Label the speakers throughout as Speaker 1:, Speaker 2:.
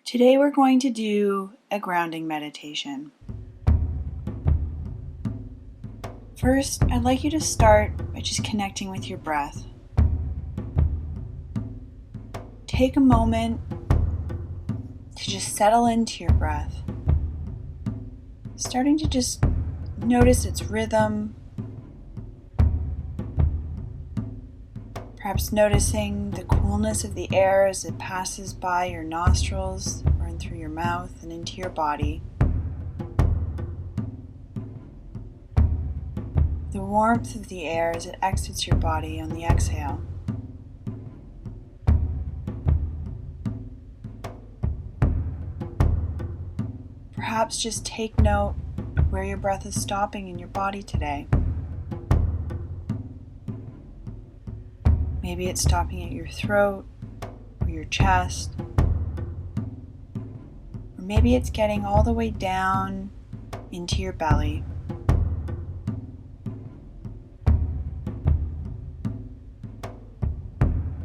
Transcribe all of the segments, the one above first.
Speaker 1: Today we're going to do a grounding meditation. First, I'd like you to start by just connecting with your breath. Take a moment to just settle into your breath, starting to just notice its rhythm, perhaps noticing the coolness of the air as it passes by your nostrils or in through your mouth and into your body. The warmth of the air as it exits your body on the exhale. Perhaps just take note of where your breath is stopping in your body today. Maybe it's stopping at your throat or your chest, or maybe it's getting all the way down into your belly.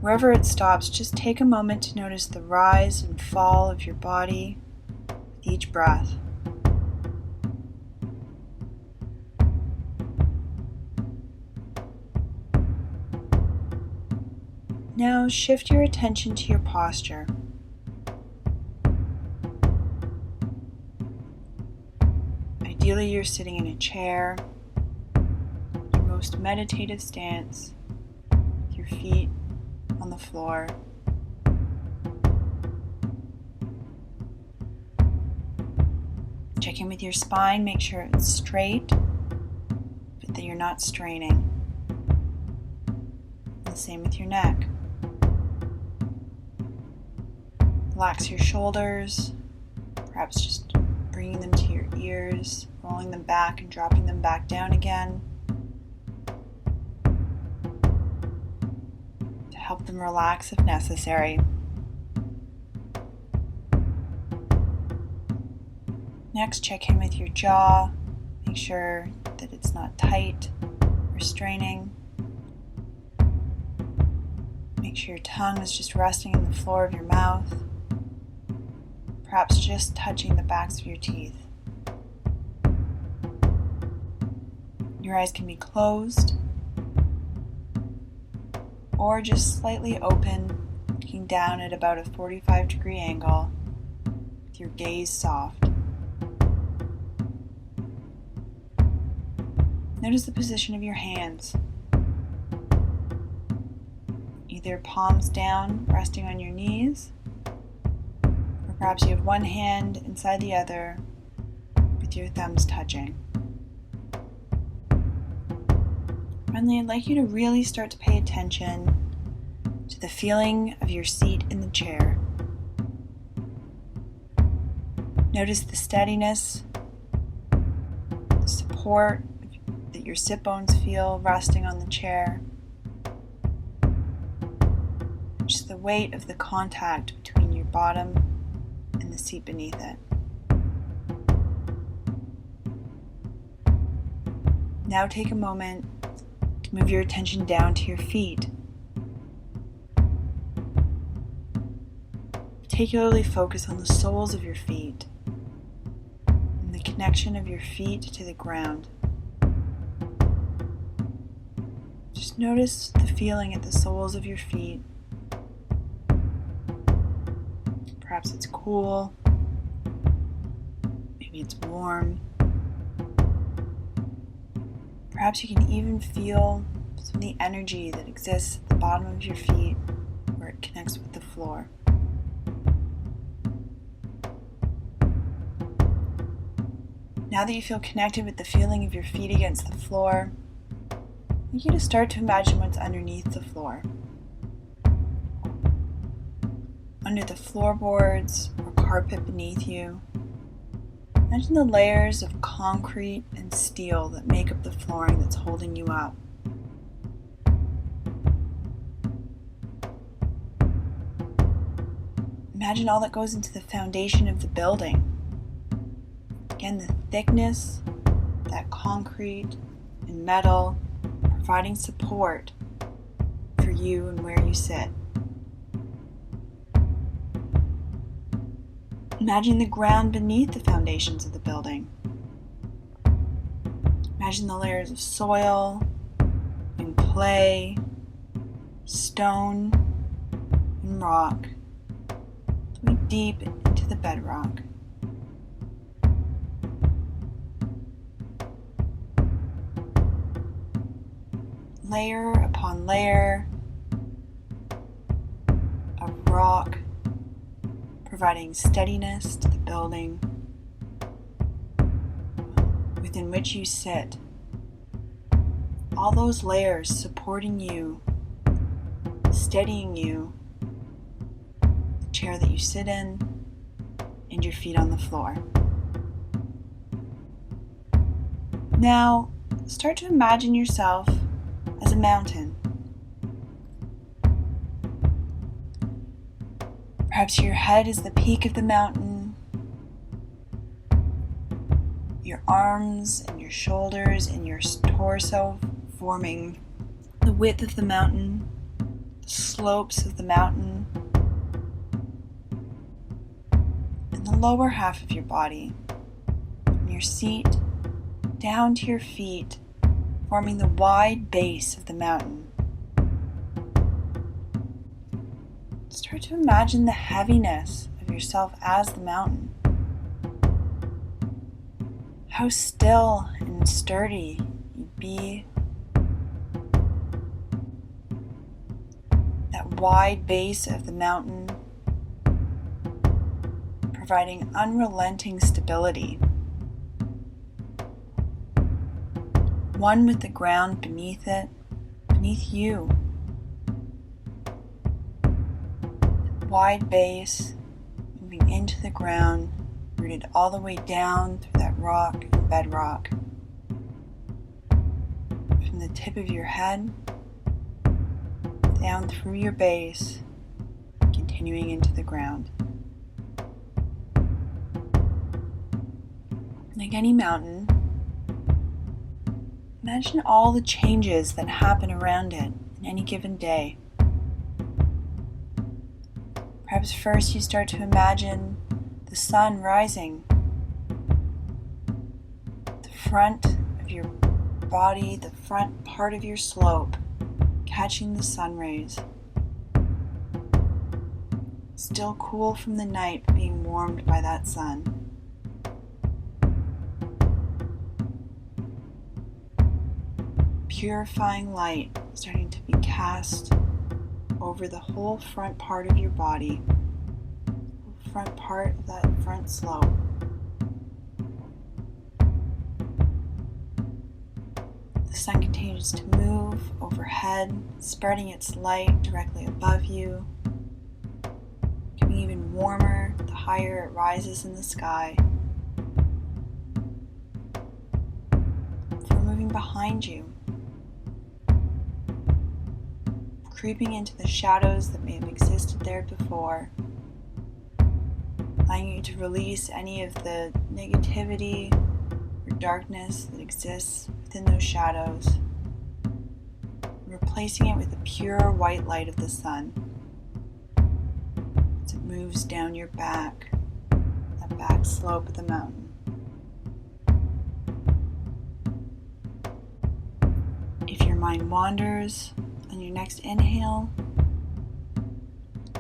Speaker 1: Wherever it stops, just take a moment to notice the rise and fall of your body with each breath. Now shift your attention to your posture. Ideally, you're sitting in a chair, your most meditative stance, with your feet on the floor. Check in with your spine, make sure it's straight, but that you're not straining. And the same with your neck. Relax your shoulders, perhaps just bringing them to your ears, rolling them back and dropping them back down again to help them relax if necessary. Next, check in with your jaw. Make sure that it's not tight or straining. Make sure your tongue is just resting in the floor of your mouth, perhaps just touching the backs of your teeth. Your eyes can be closed or just slightly open, looking down at about a 45-degree angle with your gaze soft. Notice the position of your hands. Either palms down, resting on your knees, or perhaps you have one hand inside the other with your thumbs touching. Finally, I'd like you to really start to pay attention to the feeling of your seat in the chair. Notice the steadiness, the support that your sit bones feel resting on the chair. Just the weight of the contact between your bottom and the seat beneath it. Now take a moment to move your attention down to your feet. Particularly focus on the soles of your feet and the connection of your feet to the ground. Just notice the feeling at the soles of your feet. Perhaps it's cool, maybe it's warm. Perhaps you can even feel some of the energy that exists at the bottom of your feet where it connects with the floor. Now that you feel connected with the feeling of your feet against the floor, I want you to start to imagine what's underneath the floor. Under the floorboards or carpet beneath you, imagine the layers of concrete and steel that make up the flooring that's holding you up. Imagine all that goes into the foundation of the building. Again, the thickness, that concrete and metal, providing support for you and where you sit. Imagine the ground beneath the foundations of the building. Imagine the layers of soil and clay, stone and rock, going deep into the bedrock. Layer upon layer of rock, providing steadiness to the building within which you sit. All those layers supporting you, steadying you, the chair that you sit in, and your feet on the floor. Now, start to imagine yourself as a mountain. Perhaps your head is the peak of the mountain, your arms and your shoulders and your torso forming the width of the mountain, the slopes of the mountain, and the lower half of your body, from your seat down to your feet, forming the wide base of the mountain. Start to imagine the heaviness of yourself as the mountain. How still and sturdy you'd be. That wide base of the mountain, providing unrelenting stability. One with the ground beneath it, beneath you. Wide base, moving into the ground, rooted all the way down through that rock and bedrock. From the tip of your head, down through your base, continuing into the ground. Like any mountain, imagine all the changes that happen around it in any given day. Perhaps first you start to imagine the sun rising. The front of your body, the front part of your slope, catching the sun rays. Still cool from the night, but being warmed by that sun. Purifying light starting to be cast over the whole front part of your body, front part of that front slope. The sun continues to move overhead, spreading its light directly above you, getting even warmer the higher it rises in the sky. For moving behind you, creeping into the shadows that may have existed there before, allowing you to release any of the negativity or darkness that exists within those shadows, replacing it with the pure white light of the sun as it moves down your back, that back slope of the mountain. If your mind wanders, on your next inhale,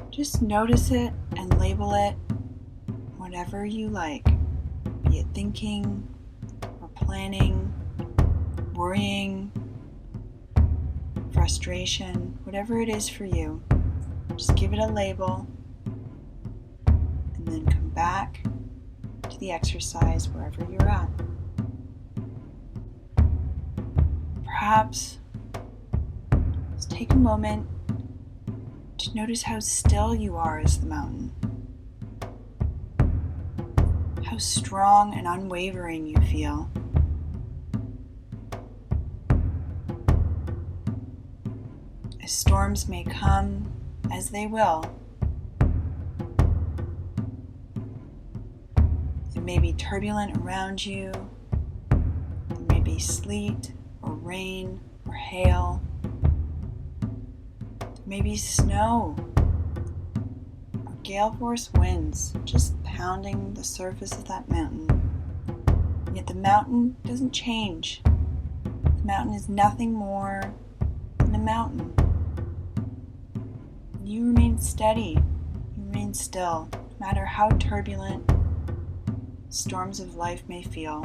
Speaker 1: just notice it and label it whatever you like, be it thinking or planning, worrying, frustration, whatever it is for you. Just give it a label and then come back to the exercise wherever you're at. Perhaps just take a moment to notice how still you are as the mountain, how strong and unwavering you feel. As storms may come, as they will, it may be turbulent around you, there may be sleet or rain or hail, maybe snow or gale force winds just pounding the surface of that mountain. And yet the mountain doesn't change. The mountain is nothing more than a mountain. You remain steady. You remain still, no matter how turbulent storms of life may feel.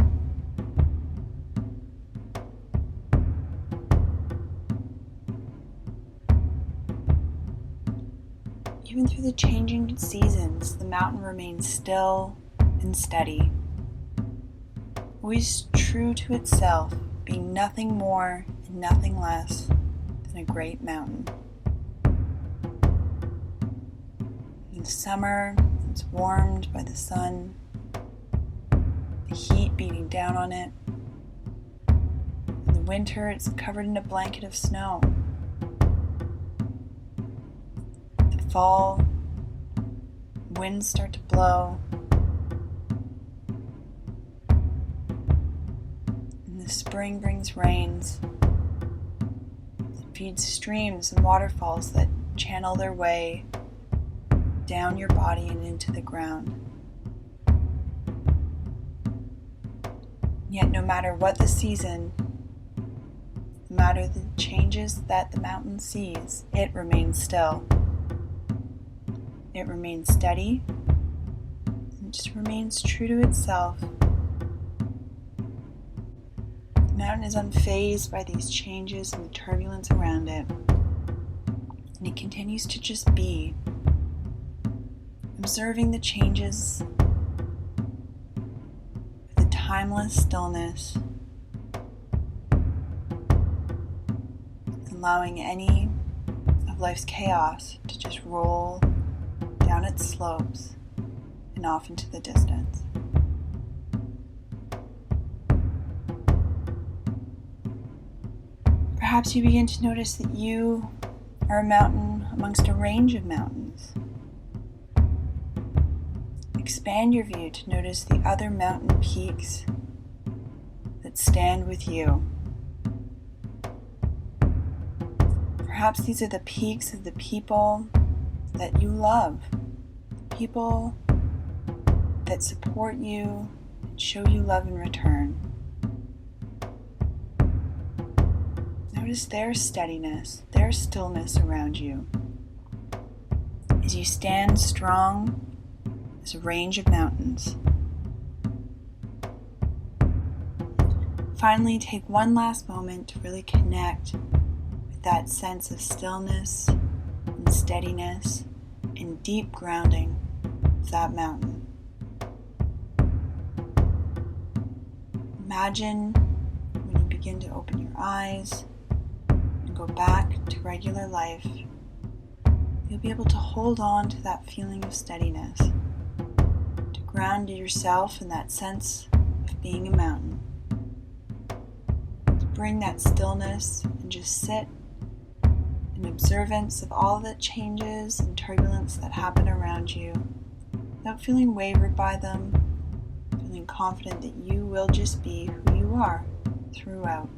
Speaker 1: Even through the changing seasons, the mountain remains still and steady, always true to itself, being nothing more and nothing less than a great mountain. In the summer, it's warmed by the sun, the heat beating down on it. In the winter, it's covered in a blanket of snow. Fall, winds start to blow, and the spring brings rains. It feeds streams and waterfalls that channel their way down your body and into the ground. Yet no matter what the season, no matter the changes that the mountain sees, it remains still. It remains steady. It just remains true to itself. The mountain is unfazed by these changes and the turbulence around it. And it continues to just be, observing the changes with a timeless stillness, allowing any of life's chaos to just roll down its slopes and off into the distance. Perhaps you begin to notice that you are a mountain amongst a range of mountains. Expand your view to notice the other mountain peaks that stand with you. Perhaps these are the peaks of the people that you love, people that support you and show you love in return. Notice their steadiness, their stillness around you as you stand strong as a range of mountains. Finally, take one last moment to really connect with that sense of stillness and steadiness and deep grounding of that mountain. Imagine when you begin to open your eyes and go back to regular life, you'll be able to hold on to that feeling of steadiness, to ground yourself in that sense of being a mountain, to bring that stillness and just sit in observance of all the changes and turbulence that happen around you, without feeling wavered by them, feeling confident that you will just be who you are throughout.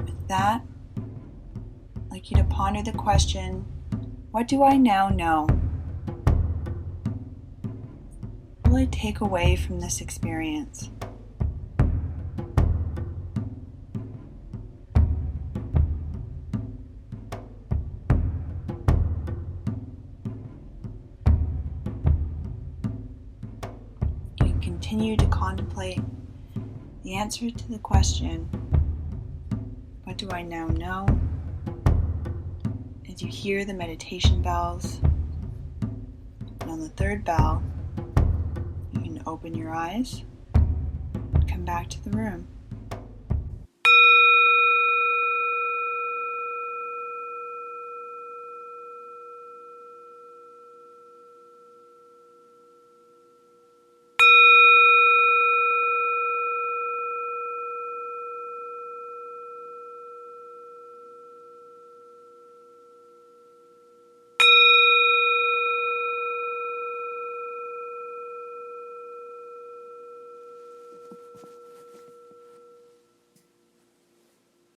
Speaker 1: With that, I'd like you to ponder the question, what do I now know? What will I take away from this experience? Continue to contemplate the answer to the question, what do I now know? As you hear the meditation bells, and on the third bell, you can open your eyes and come back to the room.